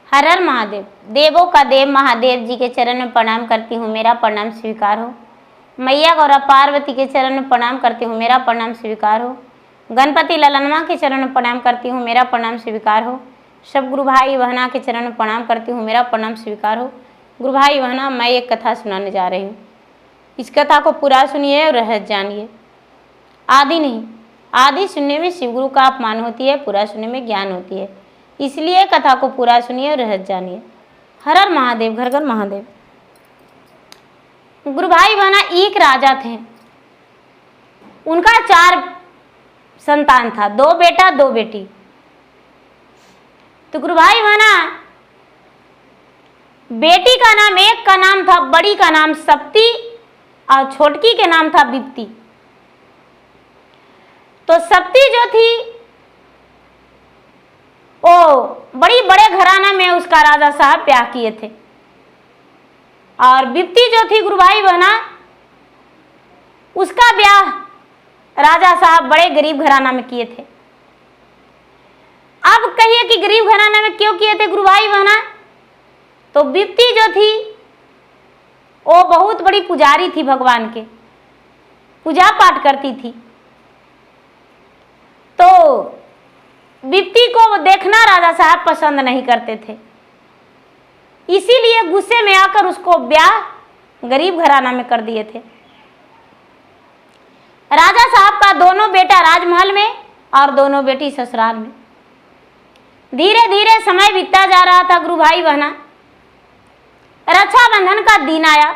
हर हर महादेव। देवों का देव महादेव जी के चरण में प्रणाम करती हूँ, मेरा प्रणाम स्वीकार हो। मैया गौरा पार्वती के चरण में प्रणाम करती हूँ, मेरा प्रणाम स्वीकार हो। गणपति ललनमा के चरण में प्रणाम करती हूँ, मेरा प्रणाम स्वीकार हो। सब गुरु भाई बहना के चरण में प्रणाम करती हूँ, मेरा प्रणाम स्वीकार हो। गुरु भाई बहना, मैं एक कथा सुनाने जा रही हूँ। इस कथा को पूरा सुनिए और रहस्य जानिए। आदि नहीं, आदि सुनने में शिव गुरु का अपमान होती है, पूरा सुनने में ज्ञान होती है। इसलिए कथा को पूरा सुनिए और रहस्य जानिए। हर हर महादेव, घर घर महादेव। गुरु भाई बहना, एक राजा थे, उनका 4 संतान था, 2 बेटा 2 बेटी। तो गुरु भाई बहना, बेटी का नाम, एक का नाम था, बड़ी का नाम सप्ती और छोटकी के नाम था विप्ति। तो सप्ती जो थी वो बड़ी बड़े घराना में उसका राजा साहब ब्याह किए थे, और विप्ति जो थी गुरु भाई बहना, उसका ब्याह राजा साहब बड़े गरीब घराना में किए थे। अब कहिए कि गरीब घराना में क्यों किए थे गुरु भाई बहना? तो विप्ति जो थी वो बहुत बड़ी पुजारी थी, भगवान के पूजा पाठ करती थी। तो विप्ति को देखना राजा साहब पसंद नहीं करते थे, इसीलिए गुस्से में आकर उसको ब्याह गरीब घराना में कर दिए थे। राजा साहब का दोनों बेटा राजमहल में और दोनों बेटी ससुराल में। धीरे धीरे समय बीतता जा रहा था गुरु भाई बहना। रक्षाबंधन का दिन आया,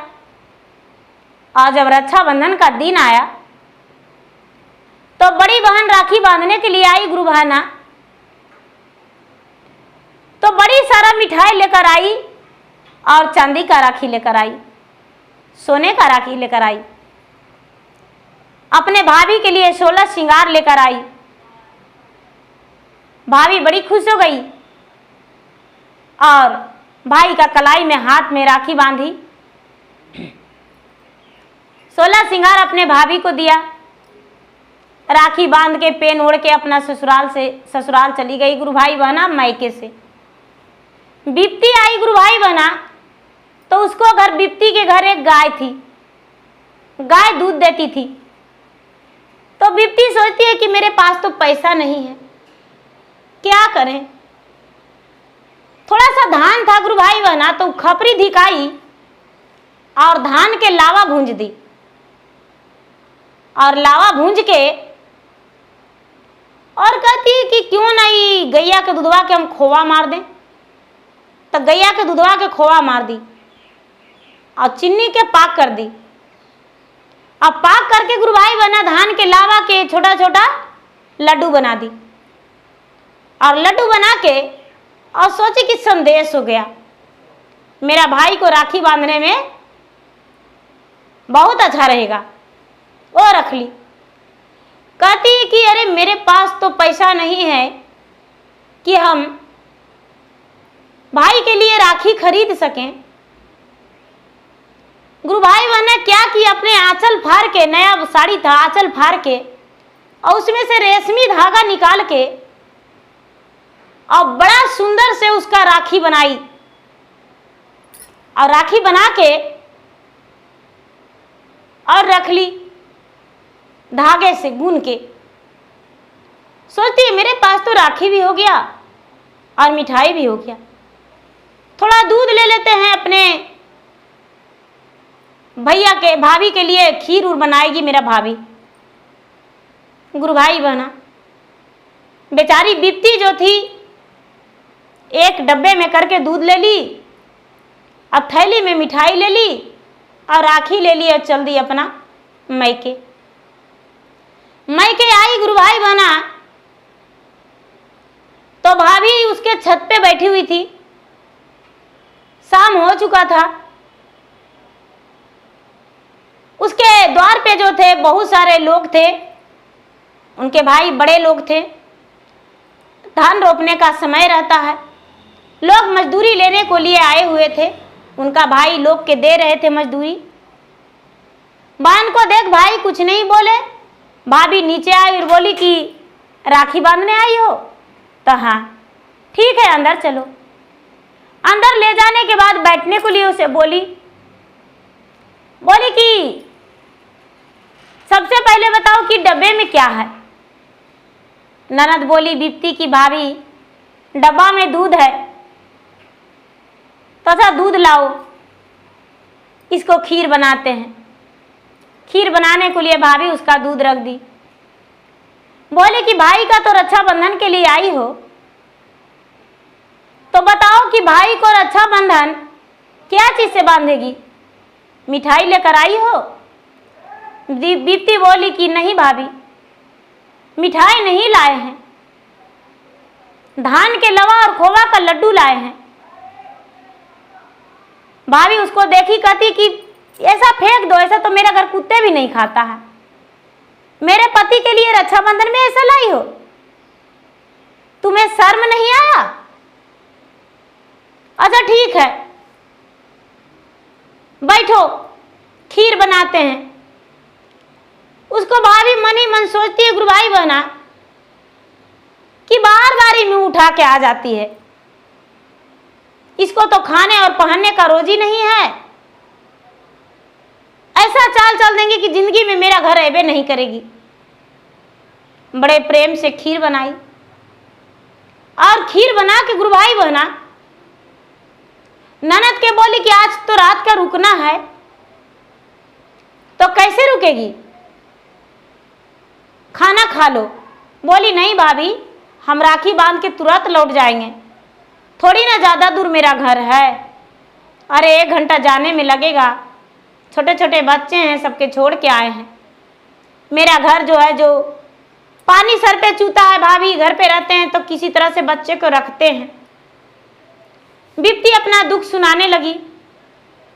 और जब रक्षाबंधन का दिन आया तो बड़ी बहन राखी बांधने के लिए आई गुरु बहना। तो बड़ी सारा मिठाई लेकर आई और चांदी का राखी लेकर आई, सोने का राखी लेकर आई। अपने भाभी के लिए 16 श्रृंगार लेकर आई। भाभी बड़ी खुश हो गई और भाई का कलाई में हाथ में राखी बांधी। 16 श्रृंगार अपने भाभी को दिया। राखी बांध के पेन ओढ़ के अपना ससुराल चली गई गुरु भाई बहना मायके से। विप्ति आई गुरु भाई बहना, तो उसको घर, विप्ति के घर एक गाय थी, गाय दूध देती थी। तो विप्ति सोचती है कि मेरे पास तो पैसा नहीं है, क्या करें। थोड़ा सा धान था गुरु भाई बहना, तो खपरी धिकाई और धान के लावा भूंज दी, और लावा भूंज के और कहती कि क्यों नहीं गैया के दूधवा के हम खोवा मार दें। तो गैया के दूधवा के खोवा मार दी और चीनी के पाक कर दी। अब पाक करके गुरु भाई बहना धान के लावा के छोटा छोटा लड्डू बना दी, और लड्डू बना के और सोची कि संदेश हो गया, मेरा भाई को राखी बांधने में बहुत अच्छा रहेगा। वो रख ली। कहती कि अरे मेरे पास तो पैसा नहीं है कि हम भाई के लिए राखी खरीद सकें। गुरु भाई बहना क्या कि अपने आंचल फाड़ के, नया साड़ी था, आंचल फाड़ के और उसमें से रेशमी धागा निकाल के और बड़ा सुंदर से उसका राखी बनाई, और राखी बना के और रख ली धागे से गूंथ के। सोचती है मेरे पास तो राखी भी हो गया और मिठाई भी हो गया, थोड़ा दूध ले लेते हैं, अपने भैया के, भाभी के लिए खीर उर बनाएगी मेरा भाभी। गुरु भाई बहना, बेचारी विप्ति जो थी एक डब्बे में करके दूध ले ली, अब थैली में मिठाई ले ली और राखी ले ली और चल दी अपना मायके। मायके आई गुरु भाई बहना, तो भाभी उसके छत पे बैठी हुई थी। शाम हो चुका था। उसके द्वार पे जो थे बहुत सारे लोग थे, उनके भाई बड़े लोग थे। धान रोपने का समय रहता है, लोग मजदूरी लेने को लिए आए हुए थे। उनका भाई लोग के दे रहे थे मजदूरी। बहन को देख भाई कुछ नहीं बोले। भाभी नीचे आई और बोली कि राखी बांधने आई हो? तो हाँ ठीक है, अंदर चलो। अंदर ले जाने के बाद बैठने को लिए उसे बोली कि सबसे पहले बताओ कि डब्बे में क्या है। ननद बोली बिप्ती की भाभी डब्बा में दूध है, तो अच्छा दूध लाओ, इसको खीर बनाते हैं। खीर बनाने के लिए भाभी उसका दूध रख दी। बोले कि भाई का तो रक्षाबंधन के लिए आई हो, तो बताओ कि भाई को रक्षाबंधन क्या चीज से बांधेगी, मिठाई लेकर आई हो। बिप्ती बोली कि नहीं भाभी, मिठाई नहीं लाए हैं, धान के लवा और खोवा का लड्डू लाए हैं। भाभी उसको देखी, कहती कि ऐसा फेंक दो, ऐसा तो मेरा घर कुत्ते भी नहीं खाता है, मेरे पति के लिए रक्षाबंधन में ऐसा लाई हो, तुम्हें शर्म नहीं आया। अच्छा ठीक है, बैठो खीर बनाते हैं। उसको भाभी मन ही मन सोचती है, गुरु भाई बना कि बार बार ही मुंह उठा के आ जाती है, इसको तो खाने और पहनने का रोजी नहीं है। ऐसा चाल चल देंगे कि जिंदगी में मेरा घर ऐबे नहीं करेगी। बड़े प्रेम से खीर बनाई और खीर बना के गुरु भाई बहना ननद के बोली कि आज तो रात का रुकना है, तो कैसे रुकेगी, खाना खा लो। बोली नहीं भाभी, हम राखी बांध के तुरंत लौट जाएंगे, थोड़ी ना ज़्यादा दूर मेरा घर है, अरे 1 घंटा जाने में लगेगा, छोटे छोटे बच्चे हैं, सबके छोड़ के आए हैं। मेरा घर जो है, जो पानी सर पे चूता है, भाभी घर पे रहते हैं तो किसी तरह से बच्चे को रखते हैं। बिप्ती अपना दुख सुनाने लगी।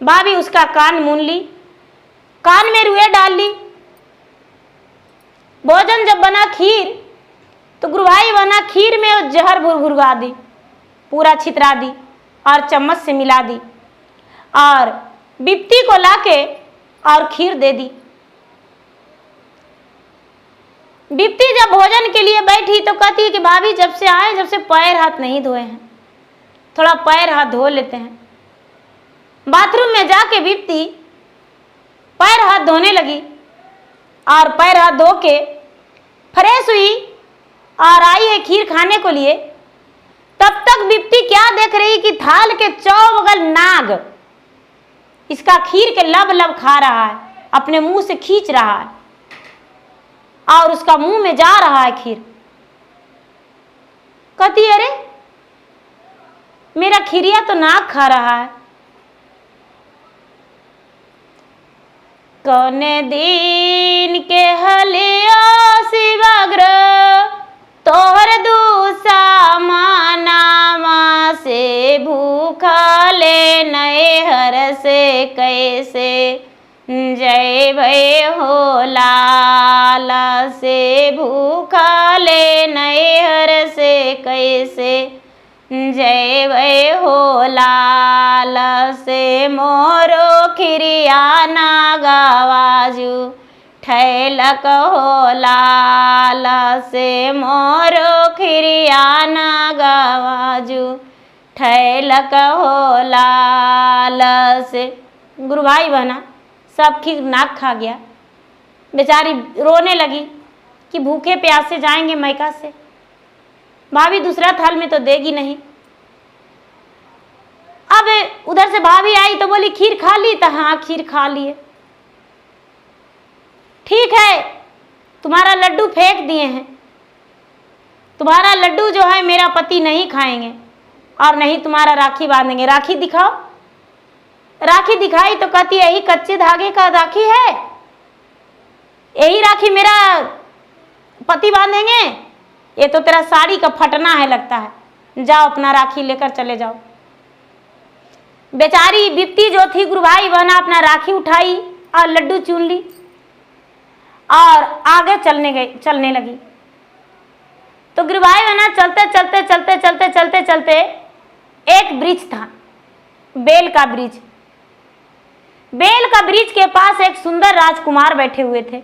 भाभी उसका कान मूंद ली, कान में रुए डाल ली। भोजन जब बना खीर, तो गुरु भाई बना खीर में जहर भुरभुरवा दी, पूरा छितरा दी और चम्मच से मिला दी और बिप्ती को लाके और खीर दे दी। बिप्ती जब भोजन के लिए बैठी तो कहती है कि भाभी जब से आए, जब से पैर हाथ नहीं धोए हैं, थोड़ा पैर हाथ धो लेते हैं। बाथरूम में जाके बिप्ती पैर हाथ धोने लगी और पैर हाथ धो के फ्रेश हुई और आई है खीर खाने को लिए। तब तक बिप्ती क्या देख रही कि थाल के चौबगल नाग इसका खीर के लब लब खा रहा है, अपने मुंह से खींच रहा है और उसका मुंह में जा रहा है खीर। कहती अरे मेरा खीरिया तो नाग खा रहा है। कौने दिन के हलिया शिवग्र तोहर दूसा मानामा से भूखा ले नए हर से कैसे जय भय हो लाला से भूखा ले नए हर से कैसे जय भय हो लाला से मोरो खिरिया ना गावाजू ठैलक हो लाला से मोरो खिरिया ना गावाजू ठैलक हो लाला से। गुरु भाई बहना सब खीर नाक खा गया। बेचारी रोने लगी कि भूखे प्यासे जाएंगे मैका से, भाभी दूसरा थाल में तो देगी नहीं। अब उधर से भाभी आई तो बोली खीर खा ली, तो हाँ खीर खा लिए। ठीक है, तुम्हारा लड्डू फेंक दिए हैं, तुम्हारा लड्डू जो है मेरा पति नहीं खाएंगे और नहीं तुम्हारा राखी बांधेंगे। राखी दिखाओ। राखी दिखाई तो कहती यही कच्चे धागे का राखी है, यही राखी मेरा पति बांधेंगे, ये तो तेरा साड़ी का फटना है लगता है, जाओ अपना राखी लेकर चले जाओ। बेचारी बिप्ती जो थी गुरु भाई बहना अपना राखी उठाई और लड्डू चुन ली और आगे चलने लगी। तो गुरु भाई बहना चलते चलते चलते चलते चलते चलते एक वृक्ष था, बेल का वृक्ष। बेल का वृक्ष के पास एक सुंदर राजकुमार बैठे हुए थे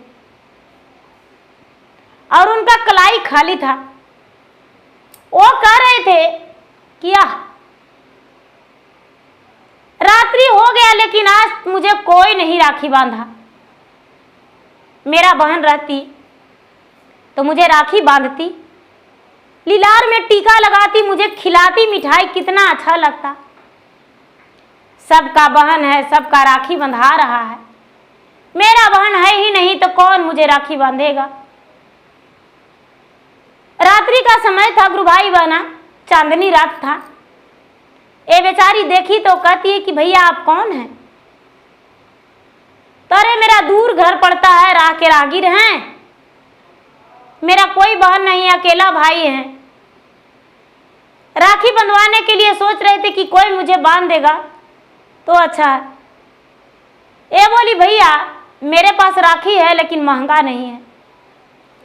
और उनका कलाई खाली था। वो कह रहे थे कि भी हो गया, लेकिन आज मुझे कोई नहीं राखी बांधा। मेरा बहन रहती तो मुझे राखी बांधती, लीलार में टीका लगाती, मुझे खिलाती मिठाई, कितना अच्छा लगता। सबका बहन है, सबका राखी बंधा रहा है, मेरा बहन है ही नहीं तो कौन मुझे राखी बांधेगा। रात्रि का समय था गुरु भाई बहना, चांदनी रात था। ये बेचारी देखी तो कहती है कि भैया आप कौन हैं? तो अरे मेरा दूर घर पड़ता है, राह के राहगीर हैं, मेरा कोई बहन नहीं, अकेला भाई है। राखी बंधवाने के लिए सोच रहे थे कि कोई मुझे बांध देगा तो अच्छा है। ये बोली भैया मेरे पास राखी है लेकिन महंगा नहीं है,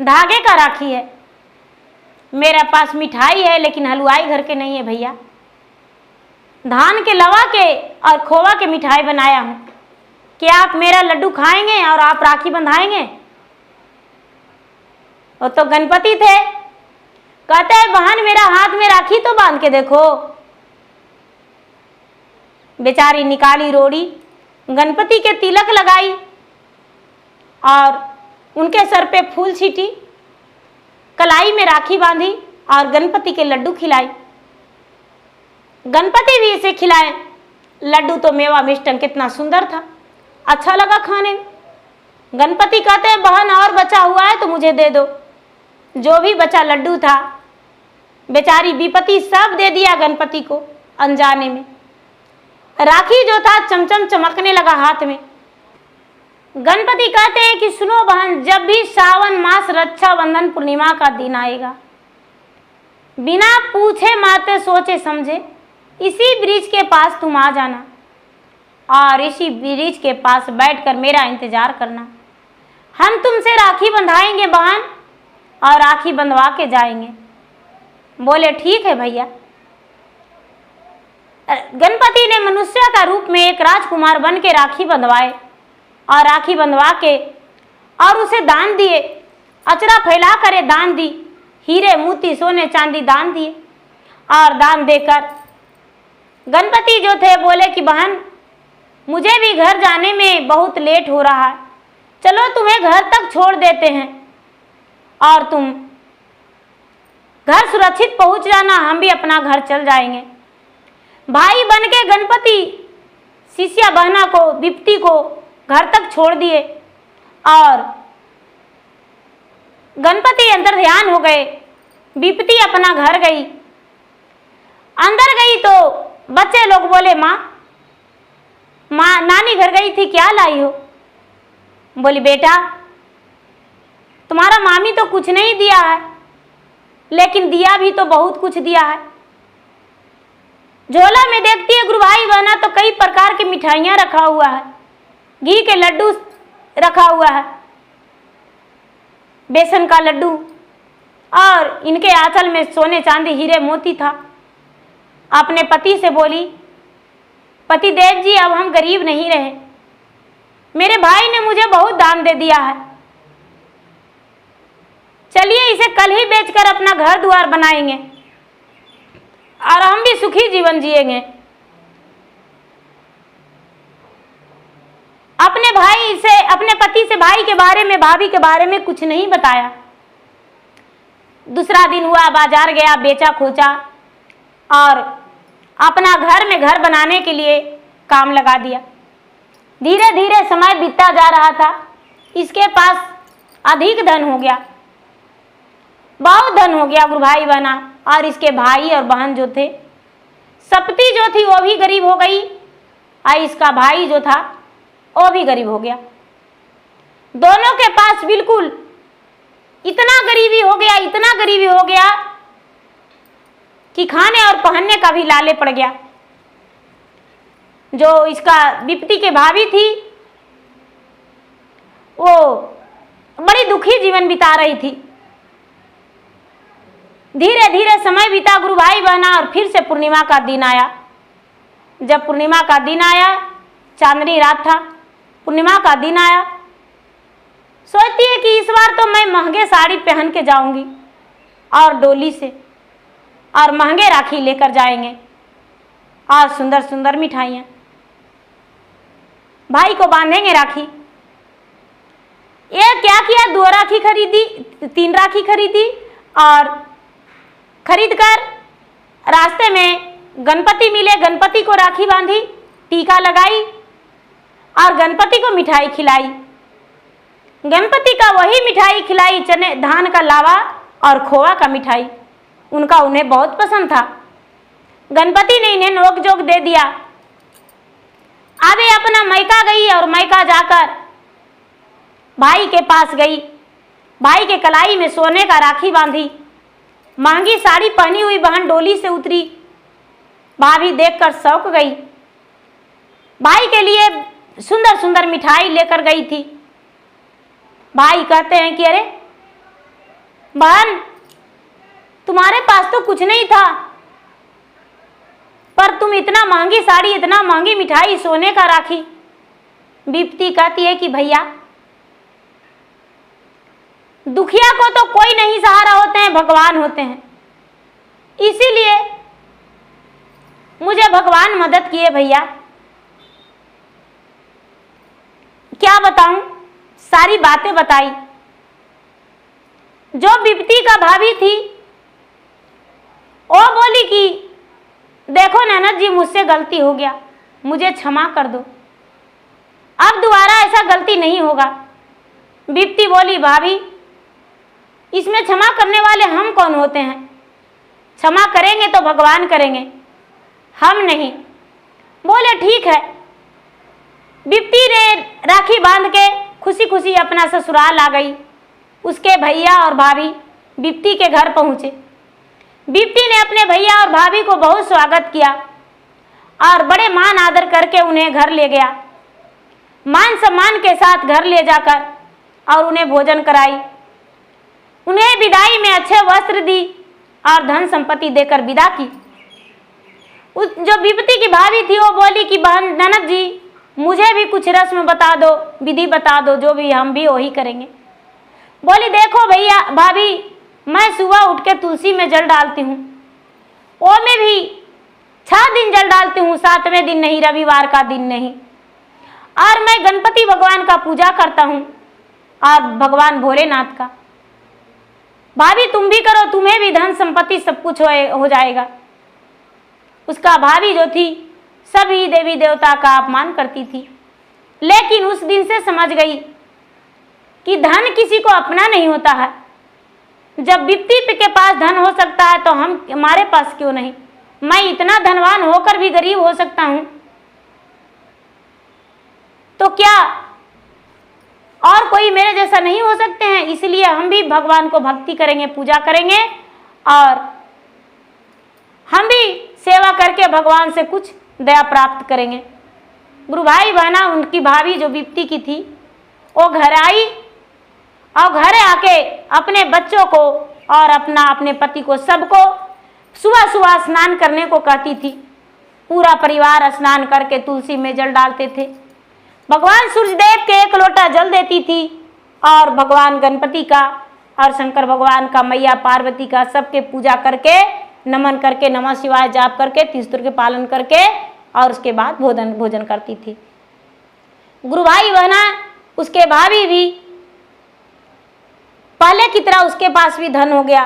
धागे का राखी है। मेरे पास मिठाई है लेकिन हलवाई घर के नहीं है भैया, धान के लवा के और खोवा के मिठाई बनाया हूँ। क्या आप मेरा लड्डू खाएंगे और आप राखी बंधाएंगे? वो तो गणपति थे, कहते हैं बहन मेरा हाथ में राखी तो बांध के देखो। बेचारी निकाली रोड़ी, गणपति के तिलक लगाई और उनके सर पे फूल छीटी, कलाई में राखी बांधी और गणपति के लड्डू खिलाई। गणपति भी इसे खिलाए। लड्डू तो मेवा मिष्टन कितना सुंदर था, अच्छा लगा खाने में। गणपति कहते हैं बहन और बचा हुआ है तो मुझे दे दो। जो भी बचा लड्डू था बेचारी विपत्ति सब दे दिया गणपति को अनजाने में। राखी जो था चमचम चमकने लगा हाथ में। गणपति कहते हैं कि सुनो बहन, जब भी सावन मास रक्षाबंधन पूर्णिमा का दिन आएगा, बिना पूछे माते सोचे समझे इसी ब्रिज के पास तुम आ जाना और इसी ब्रिज के पास बैठकर मेरा इंतजार करना। हम तुमसे राखी बंधाएंगे बहन और राखी बंधवा के जाएंगे। बोले ठीक है भैया। गणपति ने मनुष्य का रूप में एक राजकुमार बन के राखी बंधवाए और राखी बंधवा के और उसे दान दिए। अचरा फैला करे दान दी, हीरे मोती सोने चांदी दान दिए। और दान देकर गणपति जो थे बोले कि बहन मुझे भी घर जाने में बहुत लेट हो रहा है, चलो तुम्हें घर तक छोड़ देते हैं और तुम घर सुरक्षित पहुंच जाना, हम भी अपना घर चल जाएंगे। भाई बन के गणपति शिष्या बहना को, विपत्ति को घर तक छोड़ दिए और गणपति अंदर ध्यान हो गए। विपत्ति अपना घर गई। अंदर गई तो बच्चे लोग बोले माँ नानी घर गई थी, क्या लाई हो? बोली बेटा तुम्हारा मामी तो कुछ नहीं दिया है, लेकिन दिया भी तो बहुत कुछ दिया है। झोला में देखती है गुरु भाई बहना तो कई प्रकार की मिठाइयाँ रखा हुआ है, घी के लड्डू रखा हुआ है, बेसन का लड्डू, और इनके आंचल में सोने चांदी हीरे मोती था। अपने पति से बोली पति देव जी अब हम गरीब नहीं रहे, मेरे भाई ने मुझे बहुत दान दे दिया है, चलिए इसे कल ही बेचकर अपना घर द्वार बनाएंगे और हम भी सुखी जीवन जिएंगे। अपने भाई से, अपने पति से भाई के बारे में, भाभी के बारे में कुछ नहीं बताया। दूसरा दिन हुआ, बाजार गया, बेचा खोचा और अपना घर में घर बनाने के लिए काम लगा दिया। धीरे धीरे समय बीतता जा रहा था। इसके पास अधिक धन हो गया, बहुत धन हो गया गुरु भाई बना। और इसके भाई और बहन जो थे, सपती जो थी वो भी गरीब हो गई और इसका भाई जो था वो भी गरीब हो गया। दोनों के पास बिल्कुल इतना गरीबी हो गया, इतना गरीबी हो गया कि खाने और पहनने का भी लाले पड़ गया। जो इसका विपत्ति के भाभी थी वो बड़ी दुखी जीवन बिता रही थी। धीरे धीरे समय बीता गुरु भाई बहना और फिर से पूर्णिमा का दिन आया। जब पूर्णिमा का दिन आया, चांदनी रात था, पूर्णिमा का दिन आया, सोचती है कि इस बार तो मैं महंगे साड़ी पहन के जाऊंगी और डोली से, और महंगे राखी लेकर जाएंगे और सुंदर सुंदर मिठाइयाँ। भाई को बांधेंगे राखी। ये क्या किया, 2 राखी खरीदी, 3 राखी खरीदी और खरीदकर रास्ते में गणपति मिले, गणपति को राखी बांधी, टीका लगाई और गणपति को मिठाई खिलाई। गणपति का वही मिठाई खिलाई, चने धान का लावा और खोआ का मिठाई, उन्हें बहुत पसंद था। गणपति ने इन्हें नोक जोक दे दिया। अब ये अपना मैका गई और मैका जाकर भाई के पास गई, भाई के कलाई में सोने का राखी बांधी, महंगी साड़ी पहनी हुई बहन डोली से उतरी। भाभी देखकर शौक गई, भाई के लिए सुंदर सुंदर मिठाई लेकर गई थी। भाई कहते हैं कि अरे बहन, तुम्हारे पास तो कुछ नहीं था, पर तुम इतना महंगी साड़ी, इतना महंगी मिठाई, सोने का राखी। बिप्ती कहती है कि भैया, दुखिया को तो कोई नहीं सहारा होते हैं, भगवान होते हैं, इसीलिए मुझे भगवान मदद किए भैया। क्या बताऊं, सारी बातें बताई। जो बिप्ती का भाभी थी वो बोली कि देखो ननद जी, मुझसे गलती हो गया, मुझे क्षमा कर दो, अब दोबारा ऐसा गलती नहीं होगा। बिप्ती बोली भाभी, इसमें क्षमा करने वाले हम कौन होते हैं, क्षमा करेंगे तो भगवान करेंगे, हम नहीं। बोले ठीक है। बिप्ती ने राखी बांध के खुशी खुशी अपना ससुराल आ गई। उसके भैया और भाभी बिप्ती के घर पहुंचे। बिप्ती ने अपने भैया और भाभी को बहुत स्वागत किया और बड़े मान आदर करके उन्हें घर ले गया। मान सम्मान के साथ घर ले जाकर और उन्हें भोजन कराई, उन्हें विदाई में अच्छे वस्त्र दी और धन संपत्ति देकर विदा की। जो बिप्ती की भाभी थी वो बोली कि बहन ननद जी, मुझे भी कुछ रस्म बता दो, विधि बता दो, जो भी हम भी वही करेंगे। बोली देखो भैया भाभी, मैं सुबह उठ के तुलसी में जल डालती हूँ, वो में भी 6 दिन जल डालती हूँ, 7वें दिन नहीं, रविवार का दिन नहीं। और मैं गणपति भगवान का पूजा करता हूँ और भगवान भोलेनाथ का। भाभी तुम भी करो, तुम्हें भी धन संपत्ति सब कुछ हो जाएगा। उसका भाभी जो थी सभी देवी देवता का अपमान करती थी, लेकिन उस दिन से समझ गई कि धन किसी को अपना नहीं होता है। जब बिप्ती के पास धन हो सकता है तो हमारे पास क्यों नहीं। मैं इतना धनवान होकर भी गरीब हो सकता हूं, तो क्या और कोई मेरे जैसा नहीं हो सकते हैं। इसलिए हम भी भगवान को भक्ति करेंगे, पूजा करेंगे और हम भी सेवा करके भगवान से कुछ दया प्राप्त करेंगे। गुरु भाई बहना, उनकी भाभी जो बिप्ती की थी वो घर आई और घर आके अपने बच्चों को और अपने पति को, सबको सुबह सुबह स्नान करने को कहती थी। पूरा परिवार स्नान करके तुलसी में जल डालते थे। भगवान सूर्यदेव के 1 लोटा जल देती थी और भगवान गणपति का और शंकर भगवान का, मैया पार्वती का, सबके पूजा करके, नमन करके, नमः शिवाय जाप करके, तीर्थों के पालन करके और उसके बाद भोजन करती थी। गुरु भाई बहना, उसके भाभी भी पहले की तरह उसके पास भी धन हो गया।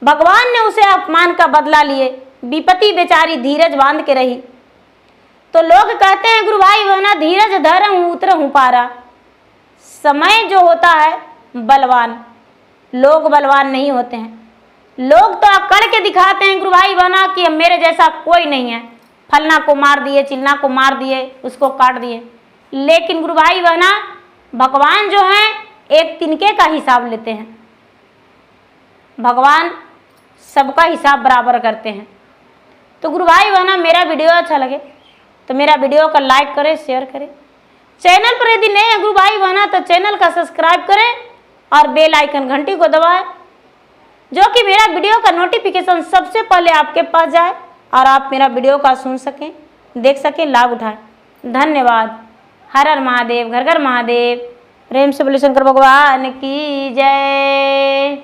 भगवान ने उसे अपमान का बदला लिए। विपत्ति बेचारी धीरज बांध के रही। तो लोग कहते हैं गुरु भाई बहना, धीरज धरहूं उतरहूं पारा। समय जो होता है बलवान, लोग बलवान नहीं होते हैं। लोग तो अकड़ के दिखाते हैं गुरु भाई बहना कि मेरे जैसा कोई नहीं है, फलना को मार दिए, चिल्ना को मार दिए, उसको काट दिए। लेकिन गुरु भाई बहना, भगवान जो है एक तिनके का हिसाब लेते हैं। भगवान सबका हिसाब बराबर करते हैं। तो गुरु भाई बहना, मेरा वीडियो अच्छा लगे तो मेरा वीडियो का लाइक करें, शेयर करें। चैनल पर यदि नए हैं गुरु भाई बहना तो चैनल का सब्सक्राइब करें और बेल आइकन घंटी को दबाएं, जो कि मेरा वीडियो का नोटिफिकेशन सबसे पहले आपके पास जाए और आप मेरा वीडियो का सुन सकें, देख सकें, लाभ उठाएं। धन्यवाद। हर हर महादेव, घर घर महादेव। प्रेम से बोले शंकर भगवान की जय।